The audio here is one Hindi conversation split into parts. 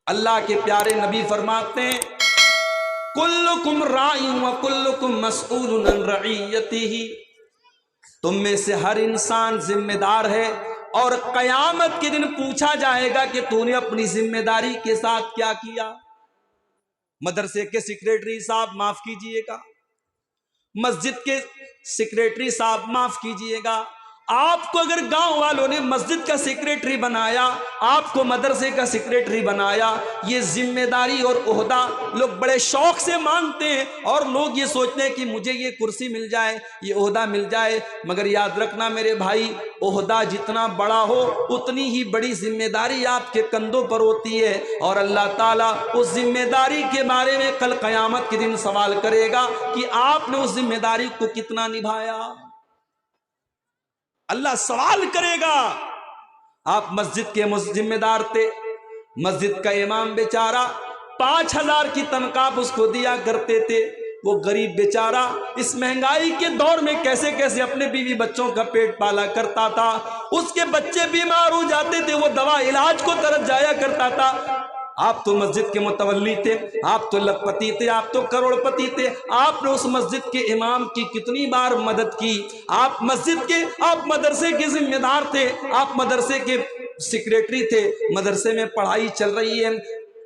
अल्लाह के प्यारे नबी फरमाते हैं, कुल्लुकुम राइन व कुल्लुकुम मसऊलुन अन रइयतिही, तुम में से हर इंसान जिम्मेदार है और कयामत के दिन पूछा जाएगा कि तूने अपनी जिम्मेदारी के साथ क्या किया। मदरसे के सेक्रेटरी साहब माफ कीजिएगा, मस्जिद के सेक्रेटरी साहब माफ कीजिएगा, आपको अगर गांव वालों ने मस्जिद का सेक्रेटरी बनाया, आपको मदरसे का सेक्रेटरी बनाया, ये जिम्मेदारी और ओहदा लोग बड़े शौक से मांगते हैं और लोग ये सोचते हैं कि मुझे ये कुर्सी मिल जाए, ये ओहदा मिल जाए। मगर याद रखना मेरे भाई, ओहदा जितना बड़ा हो उतनी ही बड़ी जिम्मेदारी आपके कंधों पर होती है और अल्लाह ताला उस जिम्मेदारी के बारे में कल कयामत के दिन सवाल करेगा कि आपने उस जिम्मेदारी को कितना निभाया। अल्लाह सवाल करेगा। आप मस्जिद के जिम्मेदार थे, मस्जिद का इमाम बेचारा 5,000 की तनख्वाह उसको दिया करते थे, वो गरीब बेचारा इस महंगाई के दौर में कैसे कैसे अपने बीवी बच्चों का पेट पाला करता था। उसके बच्चे बीमार हो जाते थे, वो दवा इलाज को तरफ जाया करता था। आप तो मस्जिद के मुतवल्ली थे, आप तो लखपति थे, आप तो करोड़पति थे, आपने उस मस्जिद के इमाम की कितनी बार मदद की। आप मस्जिद के, आप मदरसे के जिम्मेदार थे, आप मदरसे के सेक्रेटरी थे, मदरसे में पढ़ाई चल रही है,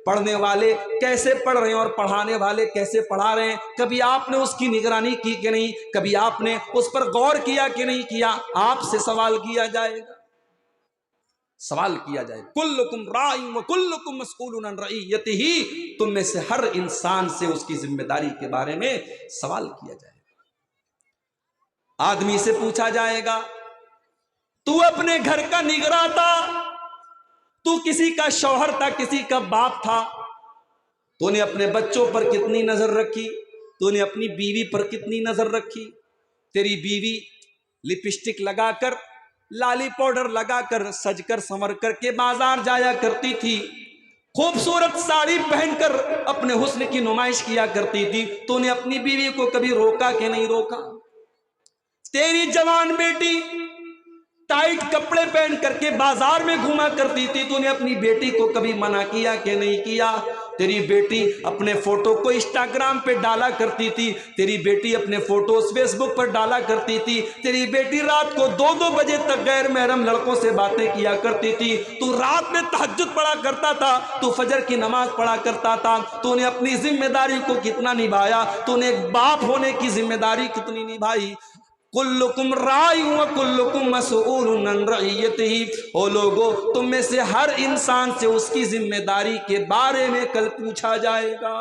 पढ़ने वाले कैसे पढ़ रहे हैं और पढ़ाने वाले कैसे पढ़ा रहे हैं, कभी आपने उसकी निगरानी की कि नहीं, कभी आपने उस पर गौर किया कि नहीं किया। आपसे सवाल किया जाएगा, सवाल किया जाए। कुल्लुकुम राइन व कुल्लुकुम मसऊलुन अन रइयतिही, तुम में से हर इंसान से उसकी जिम्मेदारी के बारे में सवाल किया जाएगा। आदमी से पूछा जाएगा, तू अपने घर का निगरान था, तू किसी का शौहर था, किसी का बाप था, तूने अपने बच्चों पर कितनी नजर रखी, तूने अपनी बीवी पर कितनी नजर रखी। तेरी बीवी लिपस्टिक लगाकर, लाली पाउडर लगाकर, सजकर संवर करके बाजार जाया करती थी, खूबसूरत साड़ी पहनकर अपने हुस्न की नुमाइश किया करती थी, तूने अपनी बीवी को कभी रोका कि नहीं रोका। तेरी जवान बेटी टाइट कपड़े पहन करके बाजार में घूमा करती थी, तूने अपनी बेटी को कभी मना किया कि नहीं किया। तेरी बेटी अपने फोटो को इंस्टाग्राम पे डाला करती थी, तेरी बेटी अपने फोटोज फेसबुक पर डाला करती थी, तेरी बेटी रात को 2-2 बजे तक गैर महरम लड़कों से बातें किया करती थी, तू रात में तहज्जुद पढ़ा करता था, तू फजर की नमाज पढ़ा करता था। तूने अपनी जिम्मेदारी को कितना निभाया, तूने एक बाप होने की जिम्मेदारी कितनी निभाई। कुल्लुकुम राइन व कुल्लुकुम मसऊलुन अन रइयतिही, ओ लोगो, तुम में से हर इंसान से उसकी जिम्मेदारी के बारे में कल पूछा जाएगा।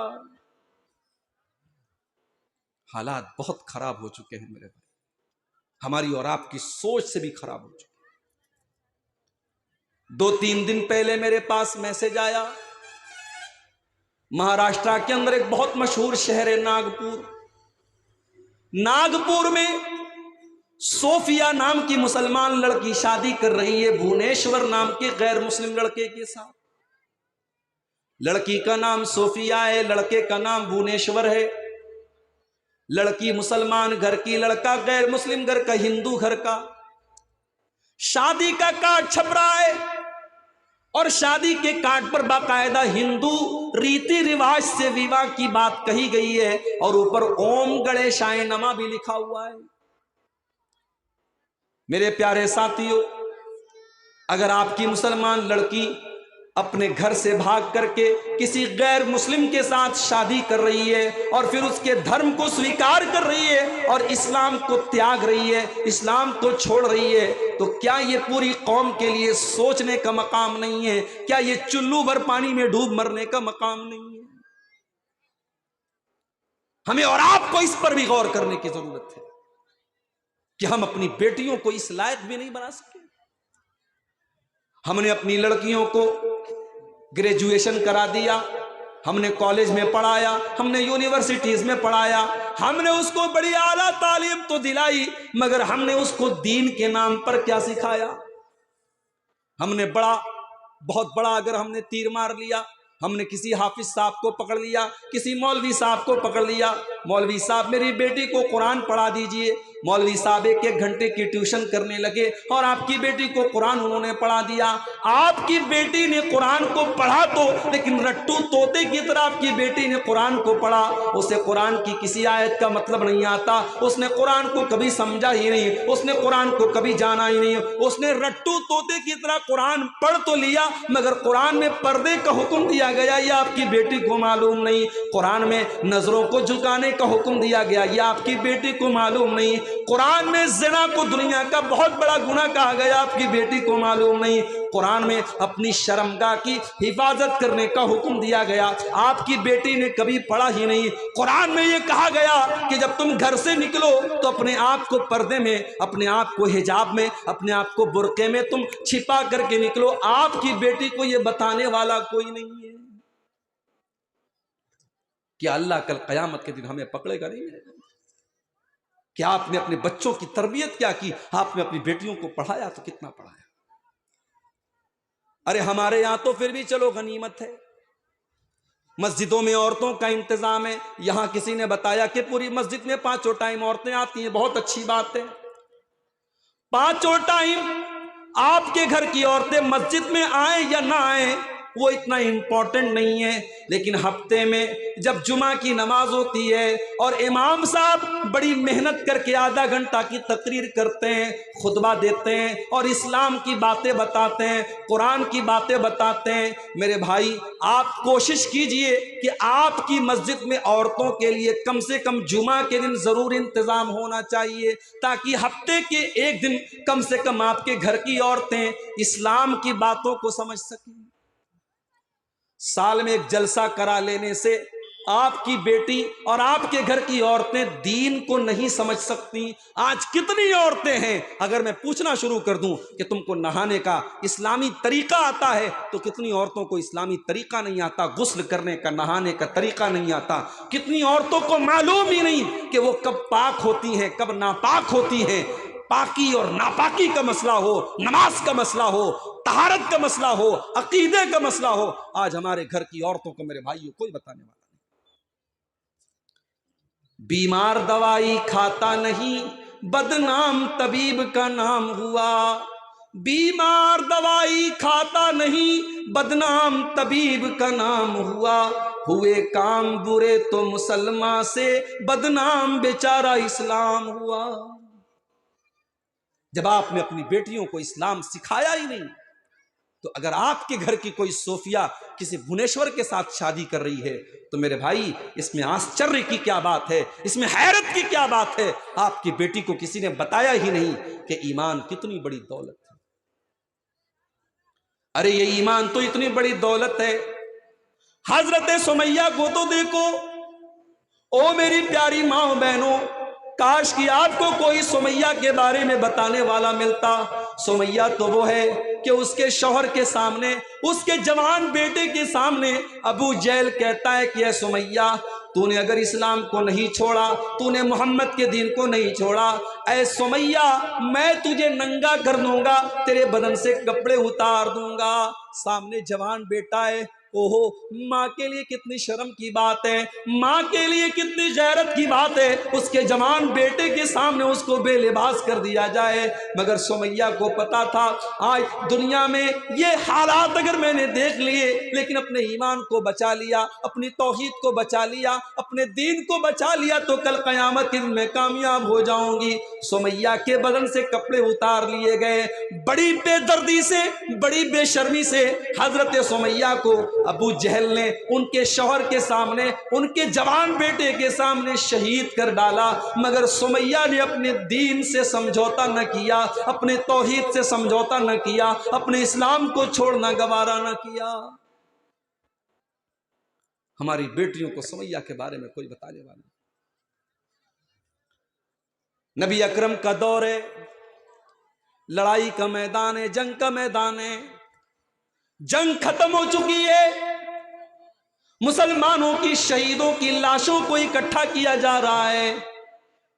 हालात बहुत खराब हो चुके हैं मेरे भाई, हमारी और आपकी सोच से भी खराब हो चुके। 2-3 दिन पहले मेरे पास मैसेज आया, महाराष्ट्र के अंदर एक बहुत मशहूर शहर है नागपुर, नागपुर में सोफिया नाम की मुसलमान लड़की शादी कर रही है भुवनेश्वर नाम के गैर मुस्लिम लड़के के साथ। लड़की का नाम सोफिया है, लड़के का नाम भुवनेश्वर है। लड़की मुसलमान घर की, लड़का गैर मुस्लिम घर का, हिंदू घर का। शादी का कार्ड छप रहा है और शादी के कार्ड पर बाकायदा हिंदू रीति रिवाज से विवाह की बात कही गई है और ऊपर ओम गणेशाय नमः भी लिखा हुआ है। मेरे प्यारे साथियों, अगर आपकी मुसलमान लड़की अपने घर से भाग करके किसी गैर मुस्लिम के साथ शादी कर रही है और फिर उसके धर्म को स्वीकार कर रही है और इस्लाम को त्याग रही है, इस्लाम को छोड़ रही है, तो क्या ये पूरी कौम के लिए सोचने का मकाम नहीं है? क्या ये चुल्लू भर पानी में डूब मरने का मकाम नहीं है? हमें और आपको इस पर भी गौर करने की जरूरत है कि हम अपनी बेटियों को इस लायक भी नहीं बना सके। हमने अपनी लड़कियों को ग्रेजुएशन करा दिया, हमने कॉलेज में पढ़ाया, हमने यूनिवर्सिटीज में पढ़ाया, हमने उसको बड़ी आला तालीम तो दिलाई, मगर हमने उसको दीन के नाम पर क्या सिखाया? हमने बहुत बड़ा अगर हमने तीर मार लिया, हमने किसी हाफिज साहब को पकड़ लिया, किसी मौलवी साहब को पकड़ लिया, मौलवी साहब मेरी बेटी को कुरान पढ़ा दीजिए। मौलवी साहब 1 घंटे की ट्यूशन करने लगे और आपकी बेटी को कुरान उन्होंने पढ़ा दिया। आपकी बेटी ने कुरान को पढ़ा तो, लेकिन रट्टू तोते की तरह आपकी बेटी ने कुरान को पढ़ा। उसे कुरान की किसी आयत का मतलब नहीं आता, उसने कुरान को कभी समझा ही नहीं, उसने कुरान को कभी जाना ही नहीं। उसने रट्टू तोते की तरह कुरान पढ़ तो लिया, मगर कुरान में पर्दे का हुक्म दिया गया ये आपकी बेटी को मालूम नहीं। कुरान में नजरों को झुकाने का हुक्म दिया गया ये आपकी बेटी को मालूम नहीं। कुरान में ज़िना को दुनिया का बहुत बड़ा गुनाह कहा गया, आपकी बेटी को मालूम नहीं। कुरान में अपनी शर्मगाह की हिफाजत करने का हुक्म दिया गया, आपकी बेटी ने कभी पढ़ा ही नहीं। कुरान में यह कहा गया कि जब तुम घर से निकलो तो अपने आप को पर्दे में, अपने आप को हिजाब में, अपने आप को बुर्के में तुम छिपा करके निकलो। आपकी बेटी को यह बताने वाला कोई नहीं है। क्या अल्लाह कल कयामत के दिन हमें पकड़ेगा नहीं है? क्या आपने अपने बच्चों की तरबियत क्या की? आपने अपनी बेटियों को पढ़ाया तो कितना पढ़ाया? अरे हमारे यहां तो फिर भी चलो गनीमत है, मस्जिदों में औरतों का इंतजाम है। यहां किसी ने बताया कि पूरी मस्जिद में 5 टाइम औरतें आती हैं, बहुत अच्छी बात है। 5 टाइम आपके घर की औरतें मस्जिद में आए या ना आए वो इतना इंपॉर्टेंट नहीं है, लेकिन हफ्ते में जब जुमा की नमाज होती है और इमाम साहब बड़ी मेहनत करके आधा घंटा की तकरीर करते हैं, खुतबा देते हैं और इस्लाम की बातें बताते हैं, कुरान की बातें बताते हैं, मेरे भाई आप कोशिश कीजिए कि आपकी मस्जिद में औरतों के लिए कम से कम जुमा के दिन ज़रूर इंतज़ाम होना चाहिए, ताकि हफ्ते के एक दिन कम से कम आपके घर की औरतें इस्लाम की बातों को समझ सकें। साल में एक जलसा करा लेने से आपकी बेटी और आपके घर की औरतें दीन को नहीं समझ सकती। आज कितनी औरतें हैं, अगर मैं पूछना शुरू कर दूं कि तुमको नहाने का इस्लामी तरीका आता है तो कितनी औरतों को इस्लामी तरीका नहीं आता, गुस्ल करने का, नहाने का तरीका नहीं आता। कितनी औरतों को मालूम ही नहीं कि वो कब पाक होती हैं, कब नापाक होती हैं। पाकी और नापाकी का मसला हो, नमाज का मसला हो, तहारत का मसला हो, अकीदे का मसला हो, आज हमारे घर की औरतों को मेरे भाइयों कोई बताने वाला नहीं। बीमार दवाई खाता नहीं, बदनाम तबीब का नाम हुआ। बीमार दवाई खाता नहीं, बदनाम तबीब का नाम हुआ। हुए काम बुरे तो मुसलमान से, बदनाम बेचारा इस्लाम हुआ। जब आपने अपनी बेटियों को इस्लाम सिखाया ही नहीं, तो अगर आपके घर की कोई सोफिया किसी भुवनेश्वर के साथ शादी कर रही है तो मेरे भाई इसमें आश्चर्य की क्या बात है, इसमें हैरत की क्या बात है? आपकी बेटी को किसी ने बताया ही नहीं कि ईमान कितनी बड़ी दौलत है। अरे ये ईमान तो इतनी बड़ी दौलत है। हजरत सुमैया को तो देखो, ओ मेरी प्यारी माँ बहनों, काश कि आपको कोई सुमैया के बारे में बताने वाला मिलता। सुमैया तो वो है कि उसके शौहर के सामने, उसके जवान बेटे के सामने अबू जहल कहता है कि सुमैया, तूने अगर इस्लाम को नहीं छोड़ा, तूने मोहम्मद के दीन को नहीं छोड़ा, ऐ सुमैया मैं तुझे नंगा कर दूंगा, तेरे बदन से कपड़े उतार दूंगा। सामने जवान बेटा है, ओहो, माँ के लिए कितनी शर्म की बात है, माँ के लिए कितनी गैरत की बात है, उसके जवान बेटे के सामने उसको बेलिबास कर दिया जाए। मगर सुमैया को पता था आज दुनिया में ये हालात अगर मैंने देख लिए, लेकिन अपने ईमान को बचा लिया, अपनी तौहीद को बचा लिया, अपने दीन को बचा लिया, तो कल क़यामत के दिन में कामयाब हो जाऊंगी। सुमैया के बदन से कपड़े उतार लिए गए। बड़ी बेदर्दी से, बड़ी बेशर्मी से हजरत सुमैया को अबू जहल ने उनके शौहर के सामने, उनके जवान बेटे के सामने शहीद कर डाला। मगर सुमैया ने अपने दीन से समझौता न किया, अपने तौहीद से समझौता न किया, अपने इस्लाम को छोड़ना गवारा न किया। हमारी बेटियों को सुमैया के बारे में कोई बताने वाला। नबी अकरम का दौर है, लड़ाई का मैदान है, जंग का मैदान है, जंग खत्म हो चुकी है, मुसलमानों की शहीदों की लाशों को इकट्ठा किया जा रहा है।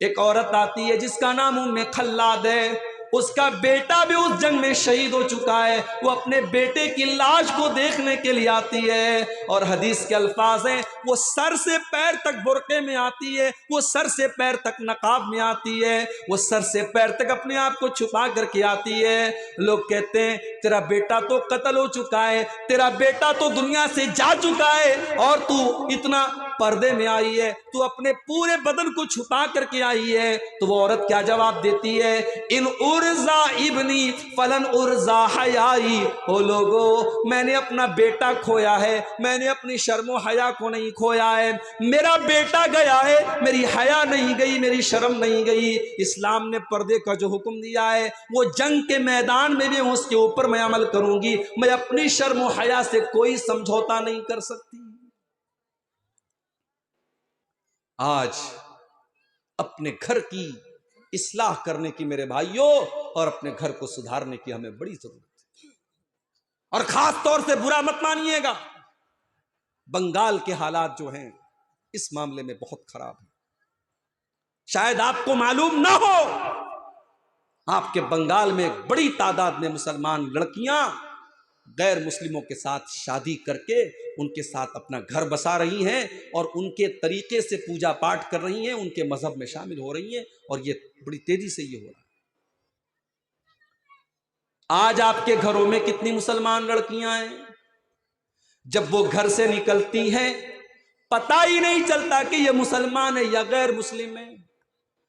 एक औरत आती है जिसका नाम उम्मे खल्लाद है। उसका बेटा भी उस जंग में शहीद हो चुका है, वो अपने बेटे की लाश को देखने के लिए आती है और हदीस के अल्फाज हैं, वो सर से पैर तक बुर्के में आती है, वो सर से पैर तक नकाब में आती है, वो सर से पैर तक अपने आप को छुपा करके आती है। लोग कहते हैं तेरा बेटा तो कत्ल हो चुका है, तेरा बेटा तो दुनिया से जा चुका है और तू इतना पर्दे में आई है, तू अपने पूरे बदन को छुपा करके आई है। तो वो औरत क्या जवाब देती है, इन उर्जा इब्नी फलन उर्जा हयाई, ओ लोगो मैंने अपना बेटा खोया है, मैंने अपनी शर्मो हया को नहीं खोया है, मेरा बेटा गया है, मेरी हया नहीं गई, मेरी शर्म नहीं गई। इस्लाम ने पर्दे का जो हुक्म दिया है वो जंग के मैदान में भी उसके ऊपर मैं अमल करूंगी, मैं अपनी शर्मो हया से कोई समझौता नहीं कर सकती। आज अपने घर की इस्लाह करने की मेरे भाइयों और अपने घर को सुधारने की हमें बड़ी जरूरत है। और खास तौर से बुरा मत मानिएगा, बंगाल के हालात जो हैं इस मामले में बहुत खराब है। शायद आपको मालूम ना हो, आपके बंगाल में एक बड़ी तादाद में मुसलमान लड़कियां गैर मुस्लिमों के साथ शादी करके उनके साथ अपना घर बसा रही हैं और उनके तरीके से पूजा पाठ कर रही हैं, उनके मजहब में शामिल हो रही हैं और ये बड़ी तेजी से ये हो रहा है। आज आपके घरों में कितनी मुसलमान लड़कियां हैं, जब वो घर से निकलती हैं पता ही नहीं चलता कि ये मुसलमान है या गैर मुस्लिम है।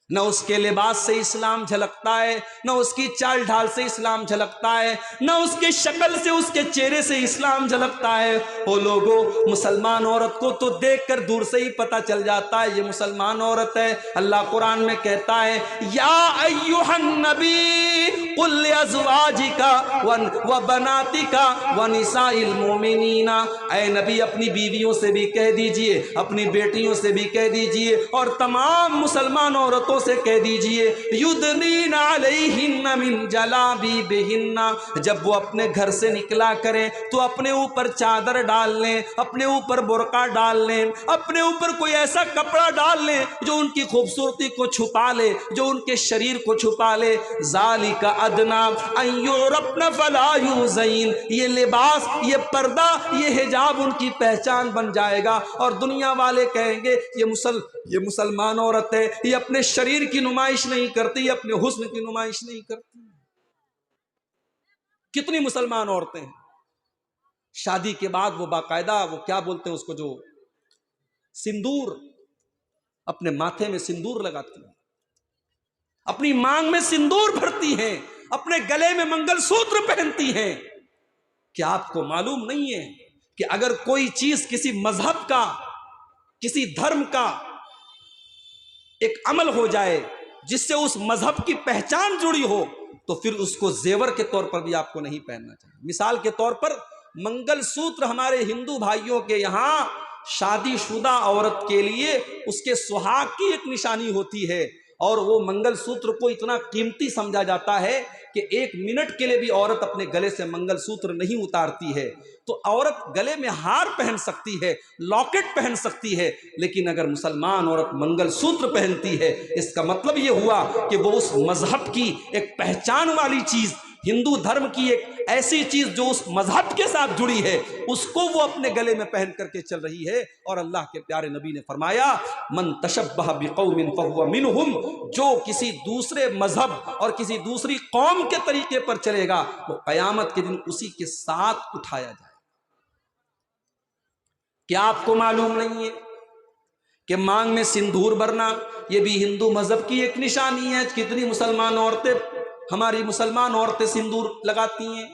न उसके लिबास से इस्लाम झलकता है, न उसकी चाल ढाल से इस्लाम झलकता है, न उसके शक्ल से, उसके चेहरे से इस्लाम झलकता है। ओ लोगों, मुसलमान औरत को तो देखकर दूर से ही पता चल जाता है ये मुसलमान औरत है। अल्लाह कुरान में कहता है, या अय्युहन नबी कुल अज़वाजिका व बनातिका व निसाइल मोमिनीना, ऐ नबी अपनी बीवियों से भी कह दीजिए, अपनी बेटियों से भी कह दीजिए और तमाम मुसलमान औरतों से कह दीजिए, युदनीना अलैहिन्ना मिन जलाबिबिहिन्ना, जब वो अपने घर से निकला करें तो अपने ऊपर चादर डाल लें, अपने ऊपर बुर्का डाल लें, अपने ऊपर कोई ऐसा कपड़ा डाल लें जो उनकी खूबसूरती को छुपा ले, जो उनके शरीर को छुपा ले। ज़ालिका अदना अन युरफ़्ना फला युज़ैन, ये लिबास, ये पर्दा, ये हिजाब उनकी पहचान बन जाएगा और दुनिया वाले कहेंगे ये मुसलमान औरत है, ये अपने शरीर की नुमाइश नहीं करती, ये अपने हुस्न की नुमाइश नहीं करती। कितनी मुसलमान औरतें हैं शादी के बाद वो बाकायदा, वो क्या बोलते हैं उसको, जो सिंदूर, अपने माथे में सिंदूर लगाती हैं, अपनी मांग में सिंदूर भरती हैं, अपने गले में मंगलसूत्र पहनती हैं। क्या आपको मालूम नहीं है कि अगर कोई चीज किसी मजहब का, किसी धर्म का एक अमल हो जाए जिससे उस मजहब की पहचान जुड़ी हो, तो फिर उसको जेवर के तौर पर भी आपको नहीं पहनना चाहिए। मिसाल के तौर पर मंगलसूत्र हमारे हिंदू भाइयों के यहाँ शादीशुदा औरत के लिए उसके सुहाग की एक निशानी होती है और वो मंगलसूत्र को इतना कीमती समझा जाता है कि 1 मिनट के लिए भी औरत अपने गले से मंगलसूत्र नहीं उतारती है। तो औरत गले में हार पहन सकती है, लॉकेट पहन सकती है, लेकिन अगर मुसलमान औरत मंगलसूत्र पहनती है, इसका मतलब ये हुआ कि वो उस मजहब की एक पहचान वाली चीज, हिंदू धर्म की एक ऐसी चीज जो उस मजहब के साथ जुड़ी है, उसको वो अपने गले में पहन करके चल रही है। और अल्लाह के प्यारे नबी ने फरमाया, मन तशब्बह बिकौमिन फहुवा मिनहुम, जो किसी दूसरे मजहब और किसी दूसरी कौम के तरीके पर चलेगा वो कयामत के दिन उसी के साथ उठाया जाए। क्या आपको मालूम नहीं है कि मांग में सिंदूर भरना ये भी हिंदू मजहब की एक निशानी है? कितनी मुसलमान औरतें, हमारी मुसलमान औरतें सिंदूर लगाती हैं,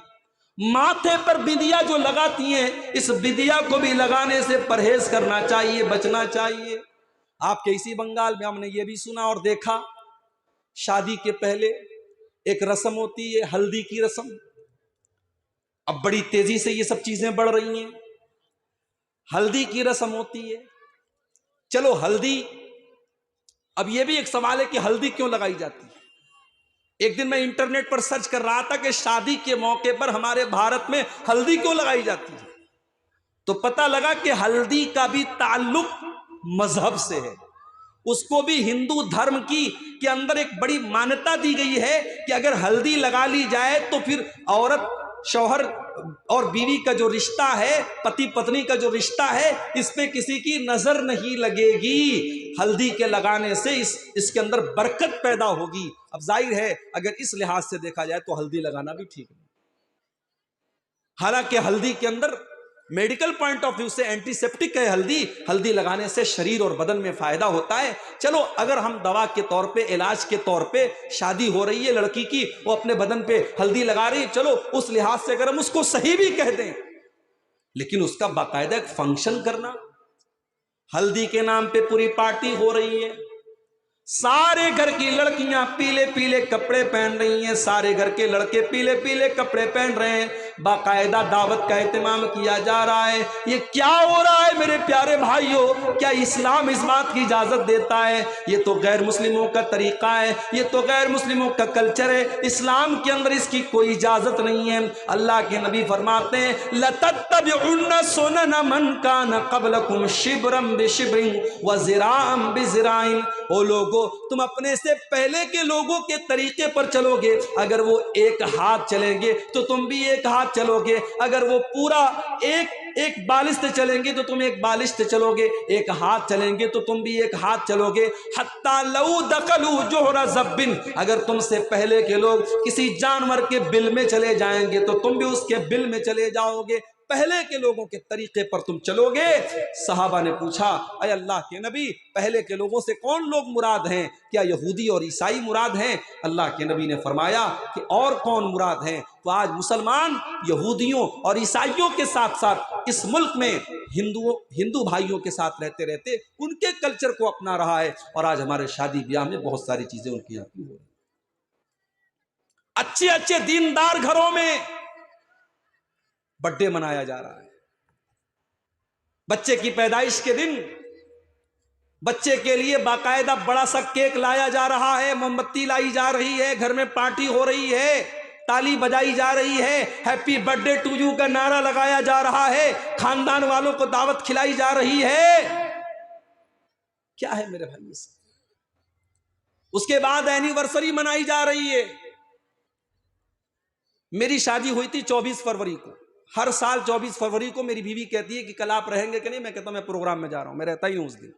माथे पर बिंदिया जो लगाती हैं, इस बिंदिया को भी लगाने से परहेज करना चाहिए, बचना चाहिए। आपके इसी बंगाल में हमने ये भी सुना और देखा, शादी के पहले एक रस्म होती है, हल्दी की रस्म। अब बड़ी तेजी से ये सब चीजें बढ़ रही हैं। हल्दी की रस्म होती है, चलो हल्दी, अब ये भी एक सवाल है कि हल्दी क्यों लगाई जाती है। एक दिन मैं इंटरनेट पर सर्च कर रहा था कि शादी के मौके पर हमारे भारत में हल्दी क्यों लगाई जाती है, तो पता लगा कि हल्दी का भी ताल्लुक मजहब से है। उसको भी हिंदू धर्म की के अंदर एक बड़ी मान्यता दी गई है कि अगर हल्दी लगा ली जाए तो फिर औरत शौहर और बीवी का जो रिश्ता है, पति पत्नी का जो रिश्ता है, इसमें किसी की नजर नहीं लगेगी। हल्दी के लगाने से इसके अंदर बरकत पैदा होगी। अब जाहिर है अगर इस लिहाज से देखा जाए तो हल्दी लगाना भी ठीक नहीं। हालांकि हल्दी के अंदर मेडिकल पॉइंट ऑफ व्यू से एंटीसेप्टिक है हल्दी लगाने से शरीर और बदन में फायदा होता है। चलो अगर हम दवा के तौर पे, इलाज के तौर पे, शादी हो रही है लड़की की, वो अपने बदन पे हल्दी लगा रही है, चलो उस लिहाज से अगर हम उसको सही भी कह दें, लेकिन उसका बाकायदा एक फंक्शन करना, हल्दी के नाम पे पूरी पार्टी हो रही है, सारे घर की लड़कियां पीले पीले कपड़े पहन रही हैं, सारे घर के लड़के पीले पीले कपड़े पहन रहे हैं, बाकायदा दावत का एहतमाम किया जा रहा है। ये क्या हो रहा है मेरे प्यारे भाइयों? क्या इस्लाम इस बात की इजाजत देता है? ये तो गैर मुस्लिमों का तरीका है, ये तो गैर मुस्लिमों का कल्चर है। इस्लाम के अंदर इसकी कोई इजाजत नहीं है। अल्लाह के नबी फरमाते हैं लतत्तबिउन्ना सुनन मन कान क़ब्लकुम शिब्रम बिशिब्रिन व ज़िराअम बिज़िराइन। ओ लोगों, तुम अपने से पहले के लोगों के तरीके पर चलोगे, अगर वो एक हाथ चलेंगे तो तुम भी एक हाथ चलोगे, अगर वो पूरा एक बालिश से चलेंगे तो तुम एक बालिश से चलोगे, एक हाथ चलेंगे तो तुम भी एक हाथ चलोगे। हत्ता लऊ दखलू जोहरा ज़ब्बिन, अगर तुमसे पहले के लोग किसी जानवर के बिल में चले जाएंगे तो तुम भी उसके बिल में चले जाओगे। पहले के लोगों के तरीके पर तुम चलोगे। सहाबा ने पूछा, अय अल्लाह के नबी, पहले के लोगों से कौन लोग मुराद हैं? क्या यहूदी और ईसाई मुराद हैं? अल्लाह के नबी ने फरमाया कि और कौन मुराद हैं? तो आज मुसलमान यहूदियों और ईसाइयों के साथ साथ इस मुल्क में हिंदू भाइयों के साथ रहते रहते उनके कल्चर को अपना रहा है, और आज हमारे शादी ब्याह में बहुत सारी चीजें उनके यहाँ की हो रही। अच्छे अच्छे दीनदार घरों में बर्थडे मनाया जा रहा है, बच्चे की पैदाइश के दिन बच्चे के लिए बाकायदा बड़ा सा केक लाया जा रहा है, मोमबत्ती लाई जा रही है, घर में पार्टी हो रही है, ताली बजाई जा रही है, हैप्पी बर्थडे टू यू का नारा लगाया जा रहा है, खानदान वालों को दावत खिलाई जा रही है। क्या है मेरे भाई? उसके बाद एनिवर्सरी मनाई जा रही है। मेरी शादी हुई थी 24 फरवरी को। हर साल 24 फरवरी को मेरी बीवी कहती है कि कल आप रहेंगे कि नहीं? मैं कहता हूं मैं प्रोग्राम में जा रहा हूं, मैं रहता ही हूं उस दिन।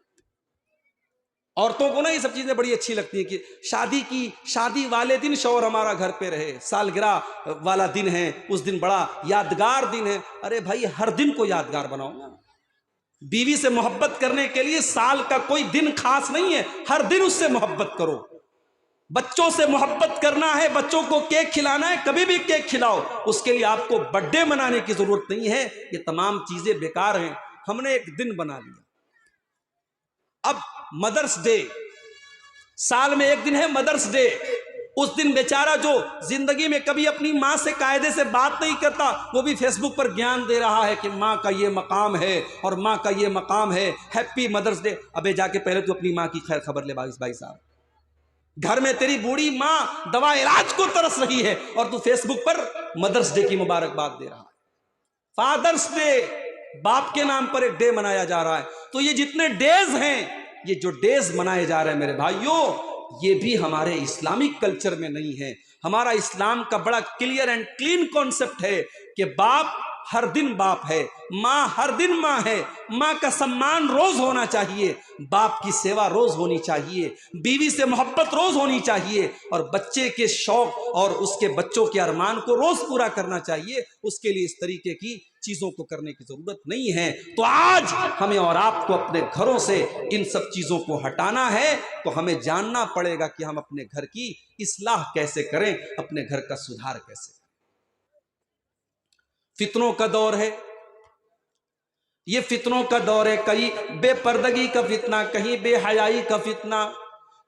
औरतों को ना ये सब चीजें बड़ी अच्छी लगती है कि शादी वाले दिन शौहर हमारा घर पे रहे, सालगिरह वाला दिन है, उस दिन बड़ा यादगार दिन है। अरे भाई, हर दिन को यादगार बनाओ ना। बीवी से मोहब्बत करने के लिए साल का कोई दिन खास नहीं है, हर दिन उससे मोहब्बत करो। बच्चों से मोहब्बत करना है, बच्चों को केक खिलाना है, कभी भी केक खिलाओ। उसके लिए आपको बर्थडे मनाने की जरूरत नहीं है। ये तमाम चीजें बेकार हैं। हमने एक दिन बना लिया। अब मदर्स डे, साल में एक दिन है मदर्स डे। उस दिन बेचारा जो जिंदगी में कभी अपनी माँ से कायदे से बात नहीं करता, वो भी फेसबुक पर ज्ञान दे रहा है कि माँ का ये मकाम है और माँ का ये मकाम है, हैप्पी मदर्स डे। अबे जाके पहले तू अपनी माँ की खैर खबर ले भाई साहब। घर में तेरी बूढ़ी माँ दवा इलाज को तरस रही है और तू फेसबुक पर मदर्स डे की मुबारकबाद दे रहा है। फादर्स डे, बाप के नाम पर एक डे मनाया जा रहा है। तो ये जितने डेज हैं, ये जो डेज मनाए जा रहे हैं मेरे भाइयों, ये भी हमारे इस्लामिक कल्चर में नहीं है। हमारा इस्लाम का बड़ा क्लियर एंड क्लीन कॉन्सेप्ट है कि बाप हर दिन बाप है, माँ हर दिन माँ है। माँ का सम्मान रोज होना चाहिए, बाप की सेवा रोज होनी चाहिए, बीवी से मोहब्बत रोज होनी चाहिए, और बच्चे के शौक और उसके बच्चों के अरमान को रोज पूरा करना चाहिए। उसके लिए इस तरीके की चीजों को करने की जरूरत नहीं है। तो आज हमें और आपको अपने घरों से इन सब चीजों को हटाना है। तो हमें जानना पड़ेगा कि हम अपने घर की इस्लाह कैसे करें, अपने घर का सुधार कैसे करें। फितनों का दौर है, ये फितनों का दौर है। कहीं बेपर्दगी का फितना, कहीं बेहयाई का फितना,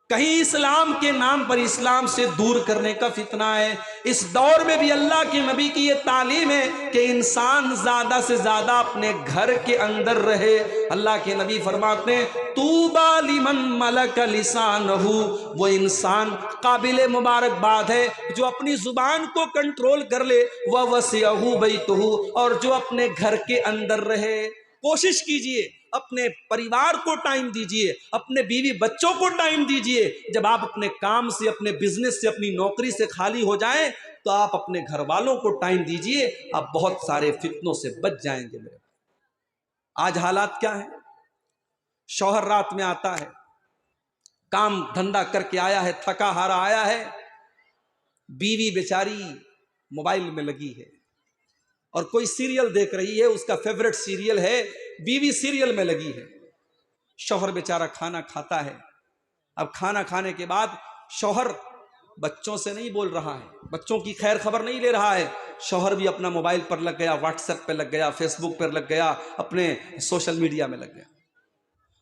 कहीं इस्लाम के नाम पर इस्लाम से दूर करने का फितना है। इस दौर में भी अल्लाह के नबी की ये तालीम है कि इंसान ज्यादा से ज्यादा अपने घर के अंदर रहे। अल्लाह के नबी फरमाते हैं, तूबा लिमन मलक लिसानहु, वो इंसान काबिल मुबारकबाद है जो अपनी जुबान को कंट्रोल कर ले, व वसियहु बैतहु, और जो अपने घर के अंदर रहे। कोशिश कीजिए अपने परिवार को टाइम दीजिए, अपने बीवी बच्चों को टाइम दीजिए। जब आप अपने काम से, अपने बिजनेस से, अपनी नौकरी से खाली हो जाएं तो आप अपने घर वालों को टाइम दीजिए, आप बहुत सारे फितनों से बच जाएंगे। मेरे आज हालात क्या है? शौहर रात में आता है, काम धंधा करके आया है, थका हारा आया है, बीवी बेचारी मोबाइल में लगी है और कोई सीरियल देख रही है, उसका फेवरेट सीरियल है, बीवी सीरियल में लगी है। शौहर बेचारा खाना खाता है। अब खाना खाने के बाद शौहर बच्चों से नहीं बोल रहा है, बच्चों की खैर खबर नहीं ले रहा है। शौहर भी अपना मोबाइल पर लग गया, व्हाट्सएप पे लग गया, फेसबुक पर लग गया, अपने सोशल मीडिया में लग गया।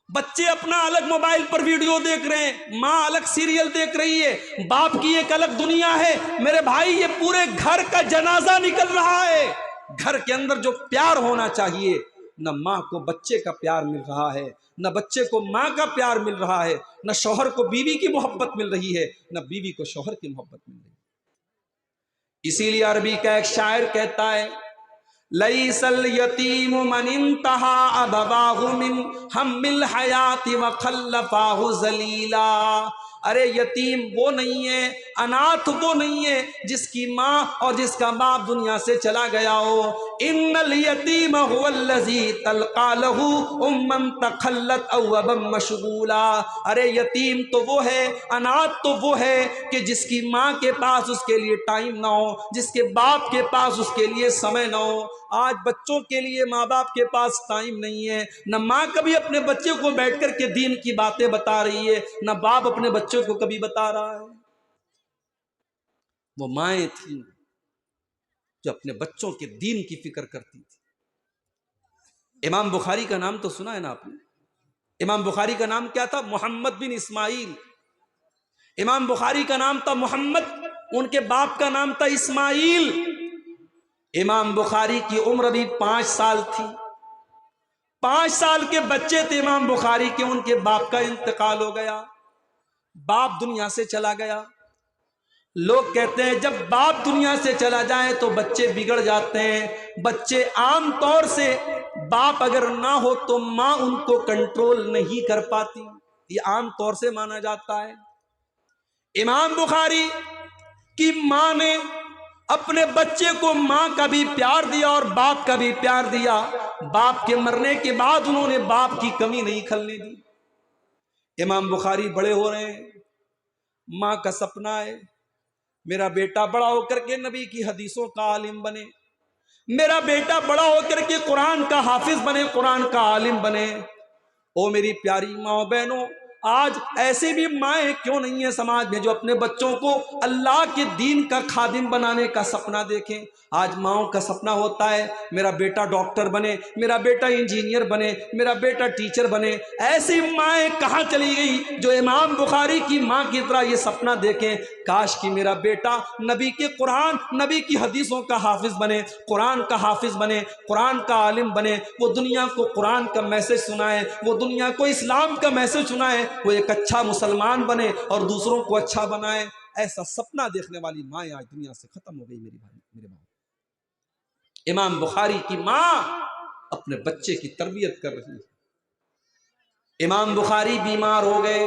बच्चे अपना अलग मोबाइल पर वीडियो देख रहे हैं, माँ अलग सीरियल देख रही है, बाप की एक अलग दुनिया है। मेरे भाई, ये पूरे घर का जनाजा निकल रहा है। घर के अंदर जो प्यार होना चाहिए, न माँ को बच्चे का प्यार मिल रहा है, न बच्चे को माँ का प्यार मिल रहा है, न शौहर को बीवी की मोहब्बत मिल रही है, न बीवी को शौहर की मोहब्बत मिल रही है। इसीलिए अरबी का एक शायर कहता है, लईसल यतीम मन इंतहा अबवाहु मिन हम्मिल हयाति व खल्लफाहु जलीला। अरे यतीम वो नहीं है, अनाथ वो नहीं है जिसकी माँ और जिसका बाप दुनिया से चला गया हो। इन्नल यतीम हुवल्लज़ी तल्क़ा लहू उम्मन तखल्लत अव अबम मशगूला। अरे यतीम तो वो है, अनाथ तो वो है कि जिसकी माँ के पास उसके लिए टाइम ना हो, जिसके बाप के पास उसके लिए समय ना हो। आज बच्चों के लिए माँ बाप के पास टाइम नहीं है, न माँ कभी अपने बच्चे को बैठ कर के दीन की बातें बता रही है, न बाप अपने बच्चों को कभी बता रहा है। वो माएँ थी जो अपने बच्चों के दीन की फिक्र करती थी। इमाम बुखारी का नाम तो सुना है ना आपने? इमाम बुखारी का नाम क्या था? मोहम्मद बिन इस्माइल। इमाम बुखारी का नाम था मोहम्मद, उनके बाप का नाम था इस्माइल। इमाम बुखारी की उम्र भी 5 साल थी। 5 साल के बच्चे थे इमाम बुखारी के, उनके बाप का इंतकाल हो गया, बाप दुनिया से चला गया। लोग कहते हैं जब बाप दुनिया से चला जाए तो बच्चे बिगड़ जाते हैं। बच्चे आम तौर से बाप अगर ना हो तो माँ उनको कंट्रोल नहीं कर पाती, ये आम तौर से माना जाता है। इमाम बुखारी की माँ ने अपने बच्चे को माँ का भी प्यार दिया और बाप का भी प्यार दिया। बाप के मरने के बाद उन्होंने बाप की कमी नहीं खलने दी। इमाम बुखारी बड़े हो रहे हैं, माँ का सपना है मेरा बेटा बड़ा होकर के नबी की हदीसों का आलिम बने, मेरा बेटा बड़ा होकर के कुरान का हाफिज बने, कुरान का आलिम बने। ओ मेरी प्यारी माँ बहनों, आज ऐसे भी माएँ क्यों नहीं है समाज में जो अपने बच्चों को अल्लाह के दीन का खादिम बनाने का सपना देखें। आज माओं का सपना होता है मेरा बेटा डॉक्टर बने, मेरा बेटा इंजीनियर बने, मेरा बेटा टीचर बने। ऐसी माएँ कहाँ चली गई जो इमाम बुखारी की माँ की तरह ये सपना देखें, काश कि मेरा बेटा नबी के कुरान, नबी की हदीसों का हाफिज बने, कुरान का हाफिज बने, कुरान का आलिम बने, वो दुनिया को कुरान का मैसेज सुनाए, वो दुनिया को इस्लाम का मैसेज सुनाए, वो एक अच्छा मुसलमान बने और दूसरों को अच्छा बनाए। ऐसा सपना देखने वाली माएँ आज दुनिया से खत्म हो गई मेरी भाई, मेरे भाई। इमाम बुखारी की माँ अपने बच्चे की तरबियत कर रही है। इमाम बुखारी बीमार हो गए,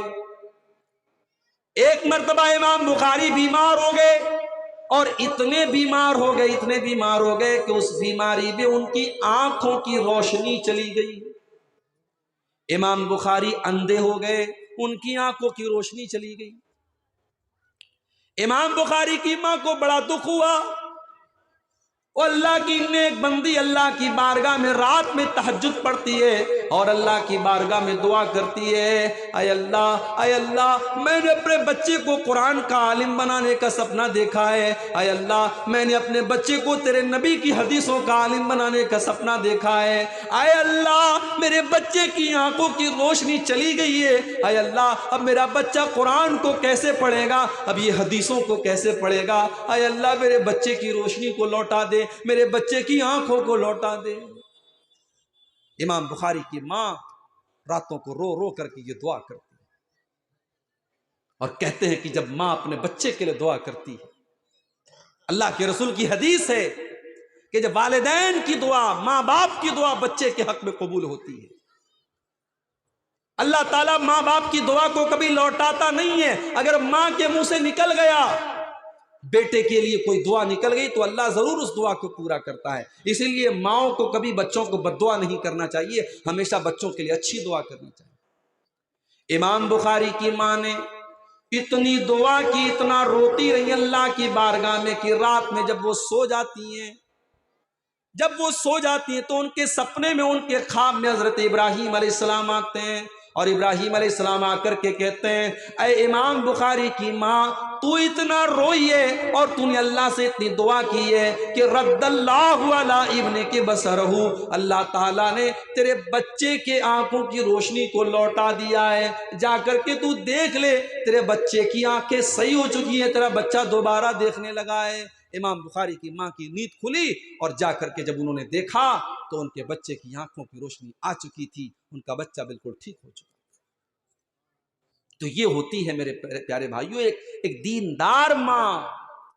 एक मर्तबा इमाम बुखारी बीमार हो गए और इतने बीमार हो गए, इतने बीमार हो गए कि उस बीमारी में उनकी आंखों की रोशनी चली गई। इमाम बुखारी अंधे हो गए, उनकी आंखों की रोशनी चली गई। इमाम बुखारी की मां को बड़ा दुख हुआ। वो अल्लाह की नेक बंदी अल्लाह की बारगाह में रात में तहज्जुद पढ़ती है और अल्लाह की बारगाह में दुआ करती है, आय अल्लाह मैंने अपने बच्चे को कुरान का आलिम बनाने का सपना देखा है। आय अल्लाह मैंने अपने बच्चे को तेरे नबी की हदीसों का आलिम बनाने का सपना देखा है। आय अल्लाह मेरे बच्चे की आंखों की रोशनी चली गई है। आय अल्लाह अब मेरा बच्चा कुरान को कैसे पढ़ेगा, अब ये हदीसों को कैसे पढ़ेगा। आय अल्लाह मेरे बच्चे की रोशनी को लौटा दे, मेरे बच्चे की आंखों को लौटा दे। इमाम बुखारी की मां रातों को रो रो करके ये दुआ करती है और कहते हैं कि जब मां अपने बच्चे के लिए दुआ करती है, अल्लाह के रसूल की हदीस है कि जब वालिदैन की दुआ, मां बाप की दुआ बच्चे के हक में कबूल होती है अल्लाह ताला माँ बाप की दुआ को कभी लौटाता नहीं है। अगर माँ के मुंह से निकल गया बेटे के लिए कोई दुआ निकल गई तो अल्लाह जरूर उस दुआ को पूरा करता है। इसीलिए माओ को कभी बच्चों को बद्दुआ नहीं करना चाहिए, हमेशा बच्चों के लिए अच्छी दुआ करनी चाहिए। इमाम बुखारी की माँ ने इतनी दुआ की, इतना रोती रही अल्लाह की बारगाह में कि रात में जब वो सो जाती हैं, तो उनके सपने में, उनके ख्वाब में हजरत इब्राहीम अलैहिस्सलाम आते हैं और इब्राहीम अलैहिस्सलाम आकर के कहते हैं, ऐ इमाम बुखारी की माँ, तू इतना रोई है और तूने अल्लाह से इतनी दुआ की है कि रद्दल्लाहु अला इब्ने के बसरहू, अल्लाह ताला ने तेरे बच्चे के आंखों की रोशनी को लौटा दिया है, जाकर के तू देख ले, तेरे बच्चे की आंखें सही हो चुकी हैं, तेरा बच्चा दोबारा देखने लगा है। इमाम बुखारी की माँ की नींद खुली और जाकर के जब उन्होंने देखा तो उनके बच्चे की आंखों की रोशनी आ चुकी थी, उनका बच्चा बिल्कुल ठीक हो चुका। तो ये होती है मेरे प्यारे भाइयों एक दीनदार माँ,